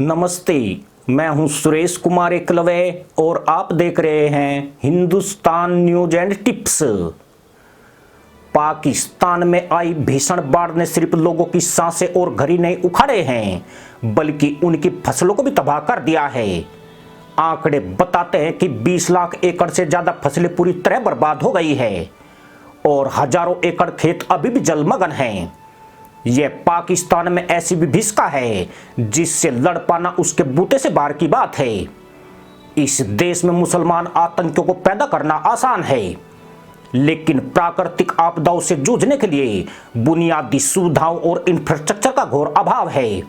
नमस्ते। मैं हूं सुरेश कुमार एकलव्य और आप देख रहे हैं Hindustan news and tips. Pakistan में आई भीषण बाढ़ ने सिर्फ लोगों की सांसें और घर ही नहीं उखाड़े हैं बल्कि उनकी फसलों को भी तबाह कर दिया है। आंकड़े बताते हैं कि 20 लाख एकड़ से ज्यादा फसलें पूरी तरह बर्बाद हो गई है और हजारों एकड़ खेत अभी भी जलमग्न हैं। यह पाकिस्तान में ऐसी विभीषिका है जिससे लड़ पाना उसके बूते से बाहर की बात है। इस देश में मुसलमान आतंकियों को पैदा करना आसान है, लेकिन प्राकृतिक आपदाओं से जूझने के लिए बुनियादी सुविधाओं और इंफ्रास्ट्रक्चर का घोर अभाव है।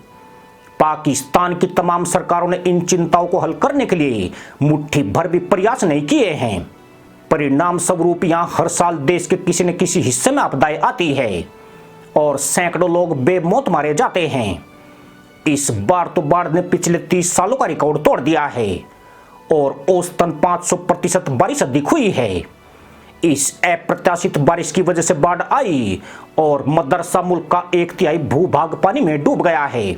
पाकिस्तान की तमाम सरकारों ने इन चिंताओं को हल करने के लिए मुट्ठी भर भी प्रयास नहीं किए हैं। परिणाम स्वरूप यहां हर साल देश के किसी न किसी हिस्से में आपदाएं आती है और सैकड़ों लोग बेमौत मारे जाते हैं। इस बार तो बाढ़ ने पिछले 30 सालों का रिकॉर्ड तोड़ दिया है और औसतन 500% बारिश अधिक हुई है। इस अप्रत्याशित बारिश की वजह से बाढ़ आई और मदरसा मुल्क का 1/3 भूभाग पानी में डूब गया है।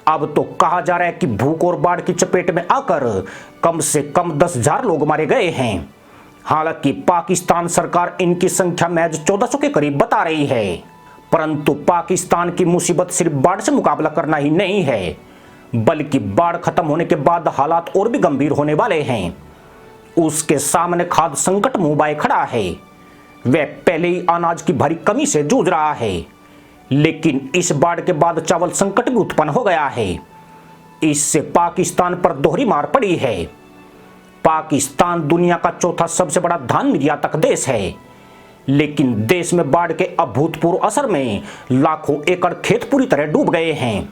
अब तो कहा जा रहा है कि भूख और बाढ़ की चपेट में आकर कम से कम 10,000 लोग मारे गए हैं। हालांकि पाकिस्तान सरकार इनकी संख्या महज 1400 के करीब बता रही है, परंतु पाकिस्तान की मुसीबत सिर्फ बाढ़ से मुकाबला करना ही नहीं है, बल्कि बाढ़ खत्म होने के बाद हालात और भी गंभीर होने वाले हैं। उसके सामने खाद्य संकट मुंह बाए खड़ा है। वह पहले ही अनाज की भारी कमी से जूझ रहा है, लेकिन इस बाढ़ के बाद चावल संकट भी उत्पन्न हो गया है। इससे पाकिस्तान पर दोहरी मार पड़ी है। पाकिस्तान दुनिया का चौथा सबसे बड़ा धान निर्यातक देश है, लेकिन देश में बाढ़ के अभूतपूर्व असर में लाखों एकड़ खेत पूरी तरह डूब गए हैं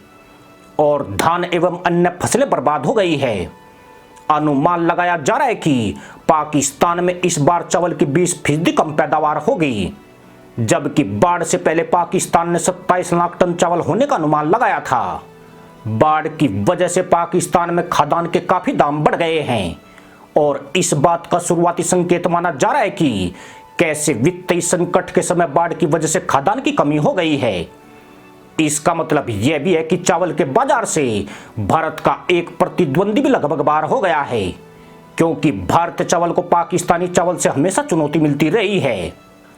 और धान एवं अन्य फसलें बर्बाद हो गई है। अनुमान लगाया जा रहा है कि पाकिस्तान में इस बार चावल की 20% कम पैदावार होगी, जबकि बाढ़ से पहले पाकिस्तान ने 27 लाख टन चावल होने का अनुमान लगाया था। बाढ़ की वजह से पाकिस्तान में खाद्यान्न के काफी दाम बढ़ गए हैं और इस बात का शुरुआती संकेत माना जा रहा है कि कैसे वित्तीय संकट के समय बाढ़ की वजह से खाद्यान्न की कमी हो गई है। इसका मतलब यह भी है कि चावल के बाजार से भारत का एक प्रतिद्वंदी भी लगभग बाहर हो गया है, क्योंकि भारतीय चावल को पाकिस्तानी चावल से हमेशा चुनौती मिलती रही है।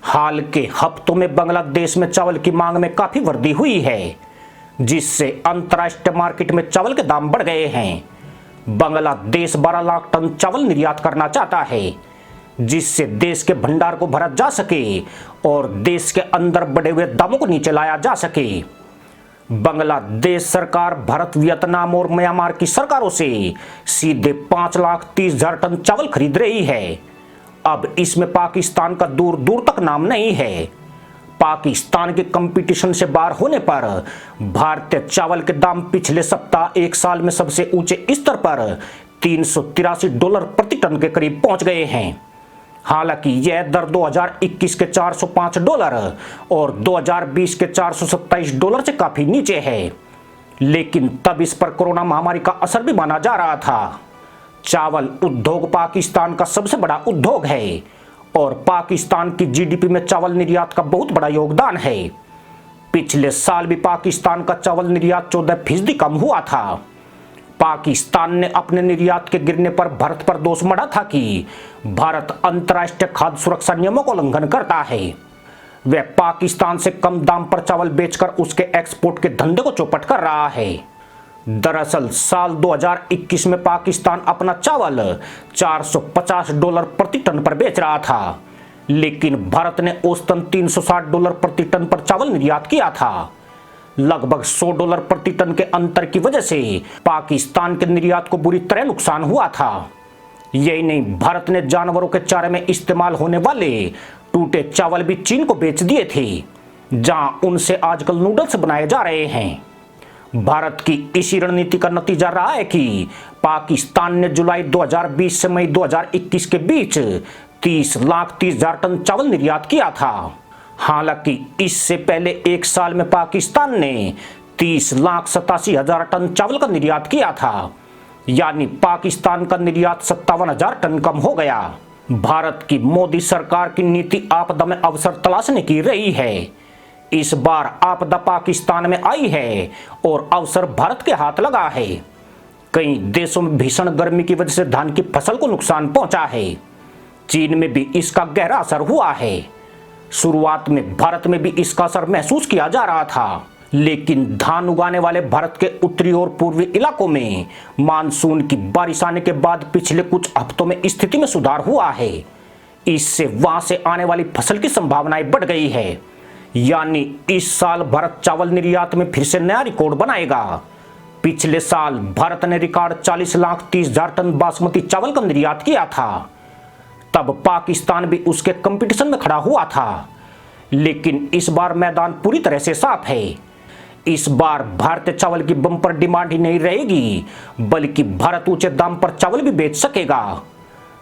हाल के हफ्तों में बांग्लादेश में चावल की मांग में काफी वृद्धि हुई है, जिससे अंतर्राष्ट्रीय मार्केट में चावल के दाम बढ़ गए हैं। बांग्लादेश 12 लाख टन चावल निर्यात करना चाहता है, जिससे देश के भंडार को भरा जा सके और देश के अंदर बढ़े हुए दामों को नीचे लाया जा सके। बांग्लादेश सरकार भारत, वियतनाम और म्यांमार की सरकारों से सीधे 5,30,000 टन चावल खरीद रही है। अब इसमें पाकिस्तान का दूर दूर तक नाम नहीं है। पाकिस्तान के कंपटीशन से बाहर होने पर भारतीय चावल के दाम पिछले सप्ताह एक साल में सबसे ऊंचे स्तर पर $383 प्रति टन के करीब पहुंच गए हैं। हालांकि यह दर 2021 के $405 और 2020 के $427 से काफी नीचे है, लेकिन तब इस पर कोरोना महामारी का असर भी माना जा रहा था। चावल उद्योग पाकिस्तान का सबसे बड़ा उद्योग है और पाकिस्तान की जीडीपी में चावल निर्यात का बहुत बड़ा योगदान है। पिछले साल भी पाकिस्तान का चावल निर्यात 14% कम हुआ था। पाकिस्तान ने अपने निर्यात के गिरने पर भारत पर दोष मढ़ा था कि भारत अंतर्राष्ट्रीय खाद्य सुरक्षा नियमों का उल्लंघन करता है। वह पाकिस्तान से कम दाम पर चावल बेचकर उसके एक्सपोर्ट के धंधे को चौपट कर रहा है। दरअसल साल 2021 में पाकिस्तान अपना चावल $450 प्रति टन पर बेच रहा था, लेकिन भारत ने औसतन $360 प्रति टन पर चावल निर्यात किया था। लगभग $100 प्रति टन के अंतर की वजह से पाकिस्तान के निर्यात को बुरी तरह नुकसान हुआ था। यही नहीं, भारत ने जानवरों के चारे में इस्तेमाल होने वाले टूटे चावल भी चीन को बेच दिए थे, जहां उनसे आजकल नूडल्स बनाए जा रहे हैं। भारत की इसी रणनीति का नतीजा रहा है कि पाकिस्तान ने जुलाई 2020 से मई 2021 के बीच 30,30,000 टन चावल निर्यात किया था। हालांकि इससे पहले एक साल में पाकिस्तान ने 30,87,000 टन चावल का निर्यात किया था, यानी पाकिस्तान का निर्यात 57,000 टन कम हो गया। भारत की मोदी सरकार की नीति आपदा में अवसर तलाशने की रही है। इस बार आपदा पाकिस्तान में आई है और अवसर भारत के हाथ लगा है। कई देशों में भीषण गर्मी की वजह से धान की फसल को नुकसान पहुंचा है। चीन में भी इसका गहरा असर हुआ है। शुरुआत में भारत में भी इसका असर महसूस किया जा रहा था, लेकिन धान उगाने वाले भारत के उत्तरी और पूर्वी इलाकों में मानसून की बारिश आने के बाद पिछले कुछ हफ्तों में स्थिति में सुधार हुआ है। इससे वहां से आने वाली फसल की संभावनाएं बढ़ गई है। यानी इस साल भारत चावल निर्यात में फिर से नया रिकॉर्ड बनाएगा। पिछले साल भारत ने रिकॉर्ड 40,30,000 टन बासमती चावल का निर्यात किया था। तब पाकिस्तान भी उसके कंपटीशन में खड़ा हुआ था, लेकिन इस बार मैदान पूरी तरह से साफ है। इस बार भारतीय चावल की बम्पर डिमांड ही नहीं रहेगी, बल्कि भारत ऊंचे दाम पर चावल भी बेच सकेगा,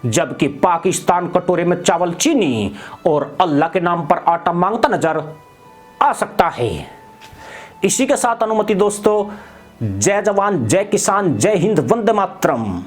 जबकि पाकिस्तान कटोरे में चावल, चीनी और अल्लाह के नाम पर आटा मांगता नजर आ सकता है। इसी के साथ अनुमति दोस्तों, जय जवान, जय किसान, जय हिंद, वंदे मातरम।